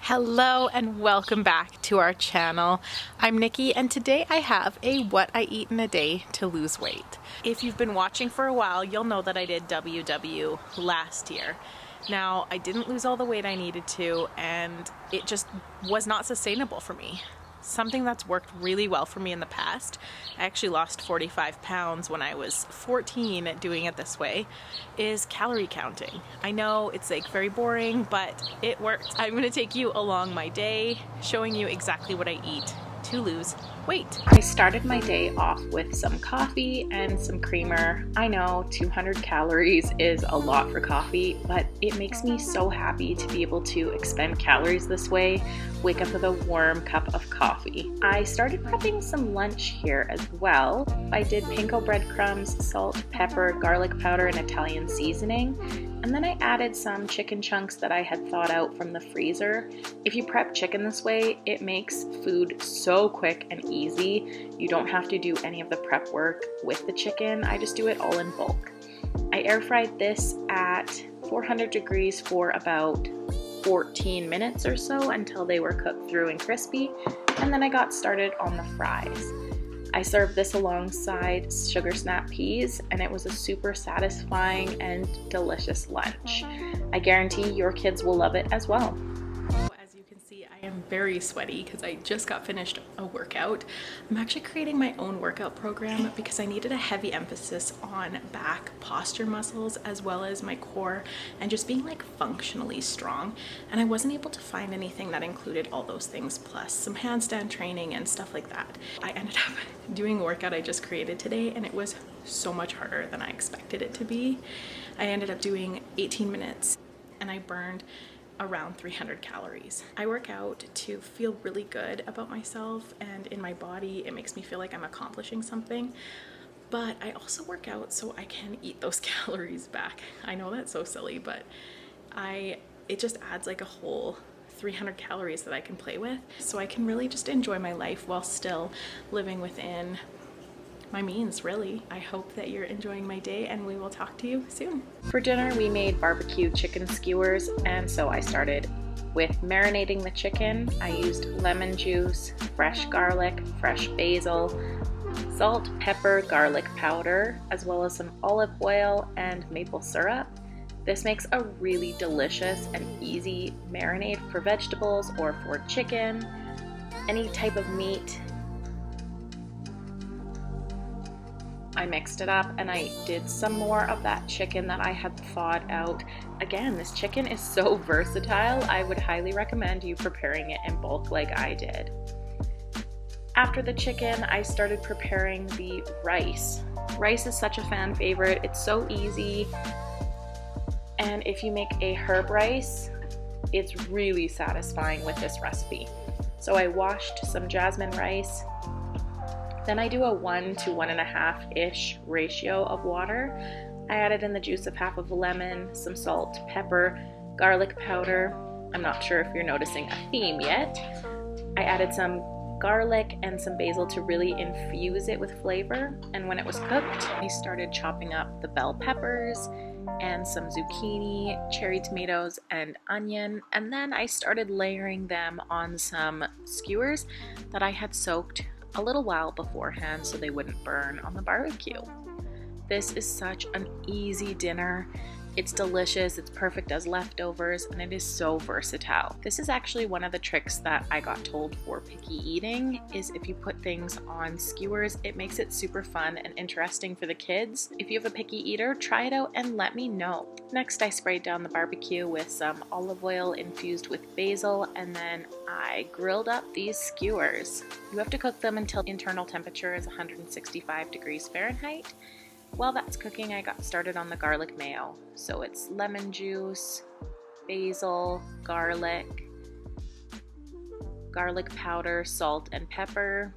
Hello and welcome back to our channel. I'm Nikki and today I have a what I eat in a day to lose weight. If you've been watching for a while, you'll know that I did WW last year. Now, I didn't lose all the weight I needed to and it just was not sustainable for me. Something that's worked really well for me in the past, I actually lost 45 pounds when I was 14 doing it this way, is calorie counting. I know it's like very boring, but it works. I'm gonna take you along my day, showing you exactly what I eat to lose weight. I started my day off with some coffee and some creamer. I know 200 calories is a lot for coffee, but it makes me so happy to be able to expend calories this way, wake up with a warm cup of coffee. I started prepping some lunch here as well. I did panko breadcrumbs, salt, pepper, garlic powder, and Italian seasoning. And then I added some chicken chunks that I had thawed out from the freezer. If you prep chicken this way, it makes food so quick and easy. You don't have to do any of the prep work with the chicken. I just do it all in bulk. I air fried this at 400 degrees for about 14 minutes or so until they were cooked through and crispy. And then I got started on the fries. I served this alongside sugar snap peas and it was a super satisfying and delicious lunch. I guarantee your kids will love it as well. As you can see, I am very sweaty because I just got finished a workout. I'm actually creating my own workout program because I needed a heavy emphasis on back posture muscles as well as my core and just being like functionally strong. And I wasn't able to find anything that included all those things plus some handstand training and stuff like that. I ended up doing a workout I just created today and it was so much harder than I expected it to be. I ended up doing 18 minutes and I burned around 300 calories. I work out to feel really good about myself and in my body. It makes me feel like I'm accomplishing something, but I also work out so I can eat those calories back. I know that's so silly, but it just adds like a whole 300 calories that I can play with, so I can really just enjoy my life while still living within my means, really. I hope that you're enjoying my day and we will talk to you soon. For dinner, we made barbecue chicken skewers, and so I started with marinating the chicken. I used lemon juice, fresh garlic, fresh basil, salt, pepper, garlic powder, as well as some olive oil and maple syrup. This makes a really delicious and easy marinade for vegetables or for chicken, any type of meat. I mixed it up and I did some more of that chicken that I had thawed out. Again, this chicken is so versatile. I would highly recommend you preparing it in bulk like I did. After the chicken, I started preparing the rice. Rice is such a fan favorite. It's so easy. And if you make a herb rice, it's really satisfying with this recipe. So I washed some jasmine rice. Then I do a 1 to 1.5-ish ratio of water. I added in the juice of half of a lemon, some salt, pepper, garlic powder. I'm not sure if you're noticing a theme yet. I added some garlic and some basil to really infuse it with flavor. And when it was cooked, I started chopping up the bell peppers and some zucchini, cherry tomatoes, and onion. And then I started layering them on some skewers that I had soaked a little while beforehand so they wouldn't burn on the barbecue. This is such an easy dinner. It's delicious, it's perfect as leftovers, and it is so versatile. This is actually one of the tricks that I got told for picky eating, is if you put things on skewers, it makes it super fun and interesting for the kids. If you have a picky eater, try it out and let me know. Next, I sprayed down the barbecue with some olive oil infused with basil, and then I grilled up these skewers. You have to cook them until internal temperature is 165 degrees Fahrenheit. While that's cooking, I got started on the garlic mayo. So it's lemon juice, basil, garlic powder, salt, and pepper,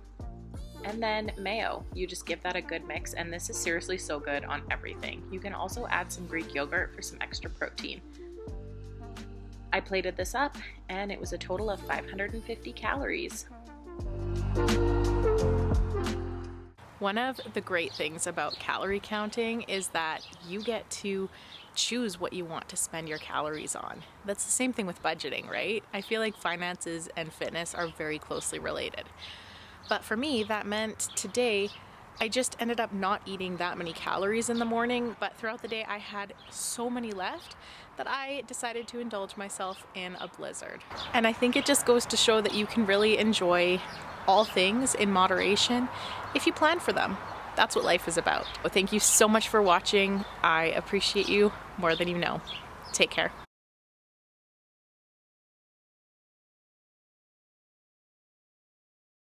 and then mayo. You just give that a good mix, and this is seriously so good on everything. You can also add some Greek yogurt for some extra protein. I plated this up, and it was a total of 550 calories. One of the great things about calorie counting is that you get to choose what you want to spend your calories on. That's the same thing with budgeting, right? I feel like finances and fitness are very closely related. But for me, that meant today I just ended up not eating that many calories in the morning, but throughout the day I had so many left that I decided to indulge myself in a blizzard. And I think it just goes to show that you can really enjoy all things in moderation if you plan for them. That's what life is about. Well, thank you so much for watching. I appreciate you more than you know. Take care.